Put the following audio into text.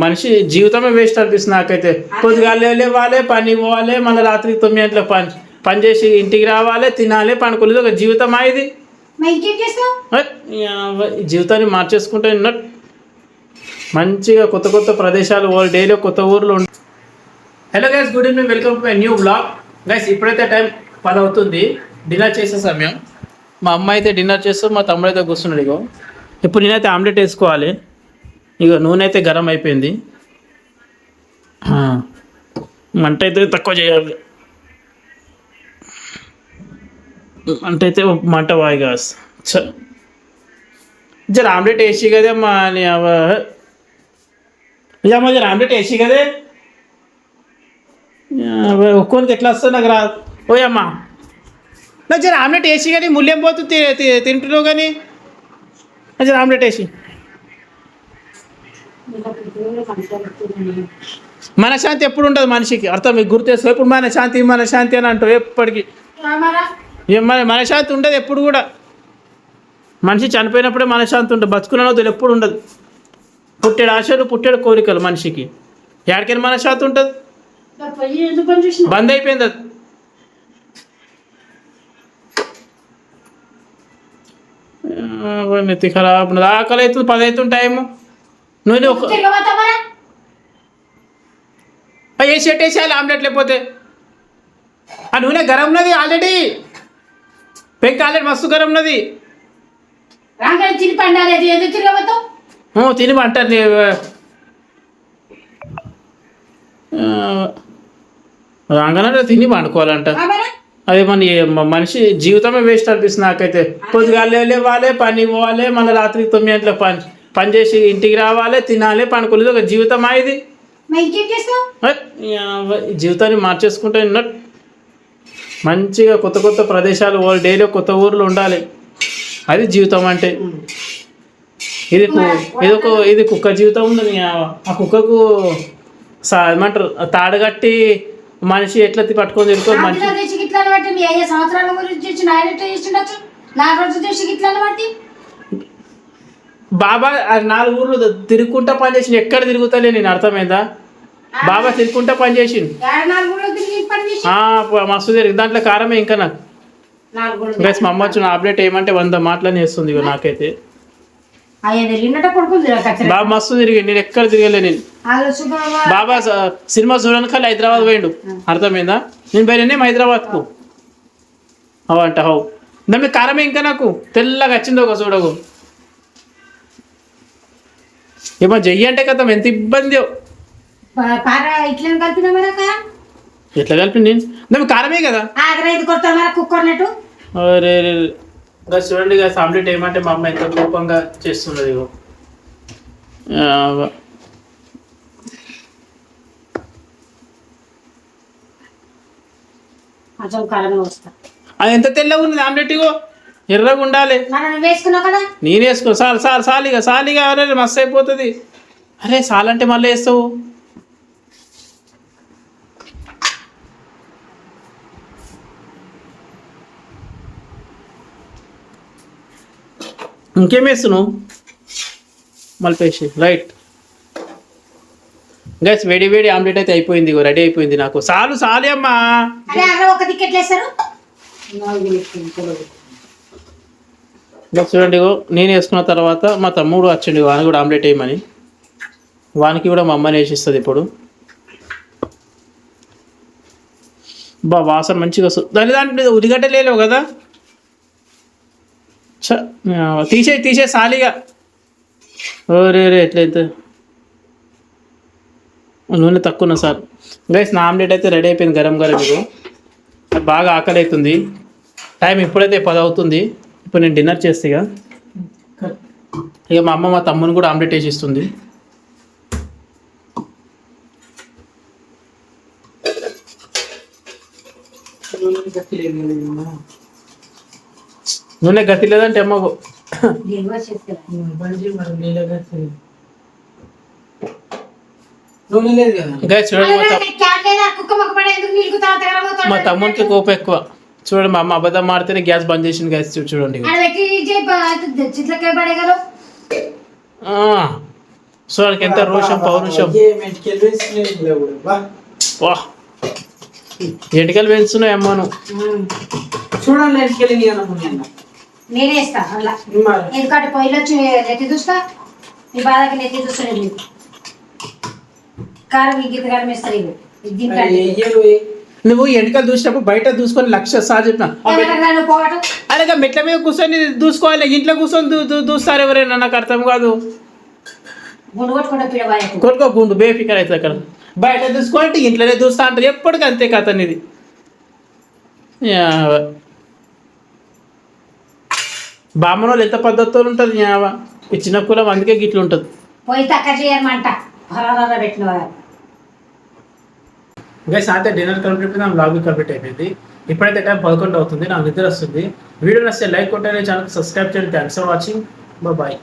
మనిషి జీవితమే వేస్ట్ అనిపిస్తుంది నాకైతే. పొద్దుగాలే లేవాలి, పని పోవాలి, మళ్ళీ రాత్రికి 9 గంటలకు పని చేసి ఇంటికి రావాలి, తినాలి, పనుకోలేదు. ఒక జీవితం ఇది. జీవితాన్ని మార్చేసుకుంటే మంచిగా కొత్త కొత్త ప్రదేశాలు డైలీ కొత్త ఊర్లో. Hello guys, good evening, welcome to my new blog. Guys ఇప్పుడైతే టైం 10 అవుతుంది, డిన్నర్ చేసే సమయం. మా అమ్మ అయితే డిన్నర్ చేస్తూ మా తమ్ముడు అయితే కూర్చున్నాడు. ఇగో ఇప్పుడు నేనైతే ఆమ్లెట్ వేసుకోవాలి. ఇగో నూనె అయితే గరం అయిపోయింది, మంట అయితే తక్కువ చేయాలి. మంట అయితే మంట వాయిగా జర ఆమ్లెట్ వేసి కదే మా జర ఆమ్లెట్ వేసి కదే. ఒక్కోనికి ఎట్లా వస్తుంది నాకు రా. ఓయమ్మా నాకు జర ఆమ్లెట్ వేసి కానీ ముళ్ళేం పోతుంది తింటున్నావు కానీ. జర ఆమ్లెట్ వేసి. మనశ్శాంతి ఎప్పుడు ఉంటుంది మనిషికి, అర్థం మీకు గుర్తేసుకో. ఎప్పుడు మనశ్శాంతి అని అంటావు ఎప్పటికీ. మనశ్శాంతి ఉండదు ఎప్పుడు కూడా. మనిషి చనిపోయినప్పుడే మనశ్శాంతి ఉంటుంది, బతుకున్న వదిలి ఎప్పుడు ఉండదు. పుట్టేడు ఆశలు, పుట్టేడు కోరికలు మనిషికి. ఎక్కడికైనా మనశ్శాంతి ఉంటుంది, బంద్ అయిపోయింది అది. నెత్తి ఖరాబ్ ఉన్నది, ఆకలి అవుతుంది, 10 అవుతుంది టైము. నూనె వేసి వేసేయాలి ఆమ్లెట్, లేకపోతే ఆ నూనె గరం ఉన్నది ఆల్రెడీ, పెంక ఆల్రెడీ మస్తు గరం ఉన్నది. తిని అంటారు రాగానే తిని పండుకోవాలంట. అదే మనిషి జీవితమే వేస్ట్ అనిపిస్తుంది నాకైతే. పొద్దుగాలే లేవాలి, పని పోవాలి, మళ్ళీ రాత్రికి 9 గంటలకు పని చేసి ఇంటికి రావాలి, తినాలి, పనుకోలేదు. ఒక జీవితం ఇది. జీవితాన్ని మార్చేసుకుంటే మంచిగా కొత్త కొత్త ప్రదేశాలు డైలీ కొత్త ఊర్లో ఉండాలి. అది జీవితం అంటే. ఇది కుక్క జీవితం ఉంది. ఆ కుక్కకు ఏమంటారు తాడు కట్టి మనిషి ఎట్లా పట్టుకొని తిరుగుతుంది. మనిషి బాబా 4 ఊర్లు తిరుగుకుంటా పని చేసి ఎక్కడ తిరుగుతలే నేను, అర్థమైందా? బాబా తిరుగుకుంటా పని చేసిండు, మస్తు తిరిగి. దాంట్లో కారమే ఇంకా నాకు. గైస్ మా అమ్మ వచ్చిన ఆమ్లెట్ ఏమంటే 100 మాటలని వేస్తుంది. ఇక నాకైతే బాబా మస్తు తిరిగి, నేను ఎక్కడ తిరగలే. నేను బాబా సినిమా చూడడానికి హైదరాబాద్ పోయిండు, అర్థమైందా? నేను పోయినా హైదరాబాద్కు. అవంట హౌ దాని కారమే ఇంకా నాకు తెల్లగా వచ్చింది ఒక చూడకు. ఏమో చెయ్యి అంటే కదా ఎంత ఇబ్బంది. ఎట్లా కలిపి నేను దాని కారమే కదా. అరే చూడండి ఇక ఆమ్లెట్ ఏమంటే మా అమ్మ ఎంత కోపంగా చేస్తున్నది. ఇగో అది ఎంత తెల్లగా ఉన్నది ఆమ్లెట్. ఇగో ఎర్రగా ఉండాలి. నేను వేసుకో సాలిగా అరే మస్తు అయిపోతుంది. అరే సాలంటే మళ్ళీ వేస్తావు. ఇంకేం వేస్తున్నావు? మళ్ళీ రైట్ గైస్, వేడి వేడి ఆమ్లెట్ అయితే అయిపోయింది, రెడీ అయిపోయింది. నాకు సాలి అమ్మా. చూడండి నేను వేసుకున్న తర్వాత మా తమ్ముడు వచ్చిండు, వానికి కూడా ఆమ్లెట్ వేయమని. వానికి కూడా మా అమ్మని వేసిస్తుంది ఇప్పుడు. వాసన మంచిగా వస్తుంది. దాంట్లో ఉల్లిగడ్డ లేవు కదా. తీసే సాలిగా. రే ఎట్లా ఎంత నూనె తక్కువ సార్. గైస్ నా ఆమ్లెట్ అయితే రెడీ అయిపోయింది, గరం మీకు బాగా ఆకలి అవుతుంది. టైం ఇప్పుడైతే 10 అవుతుంది. ఇప్పుడు నేను డిన్నర్ చేస్తే ఇక మా అమ్మ మా తమ్ముని కూడా ఆమ్లెట్ వేసి ఇస్తుంది. నూనె గట్టి లేదంటే అమ్మకు మా తమ్మునికి కోపం ఎక్కువ. చూడండి మా అమ్మ అబద్ధం మాడితేనే గ్యాస్ బంద్ చేసింది. గ్యాస్ చూడండి సో వాళ్ళకి ఎంత రోషం పౌరుషం. వా ఎంటికలు పెంచున్నాయి అమ్మను. చూడండి ఎంటికలు నేనే ఇస్తా అలా, ఎందుకంటే పొయ్యిలో వచ్చి నెత్తి చూస్తా, నీ బాధకి నెత్తి చూస్తలేదు. కారం ఈ గీత కారం ఇస్తారు ఇవి నువ్వు ఎంటికలు చూసినప్పుడు బయట చూసుకొని లక్ష సార్ చెప్పిన అలాగే మెట్ల మీద కూర్చొని దూసుకోవాలి, ఇంట్లో కూర్చొని దూస్తారు ఎవరైనా, నాకు అర్థం కాదు. కొట్టుకో గుండు బేఫికర్ అవుతుంది అక్కడ. బయట చూసుకోవాలంటే ఇంట్లోనే చూస్తా అంటారు ఎప్పటికీ, అంతే కథ ఇది. బామ్మనోళ్ళు ఎంత పద్ధతితో ఉంటుంది ఈ చిన్న కులం, అందుకే గిట్లు ఉంటుంది. పోయి తక్కువ చేయమంట పెట్టిన గైస్ అయితే డిన్నర్ కంప్లీట్ అయిపోయింది, నా బ్లాగ్ కంప్లీట్ అయిపోయింది. ఇప్పుడైతే టైం 11 అవుతుంది, నాకు నిద్ర వస్తుంది. వీడియో నచ్చితే లైక్ కొట్టండి, ఛానల్ సబ్స్క్రైబ్ చేయండి. Thanks for watching, bye.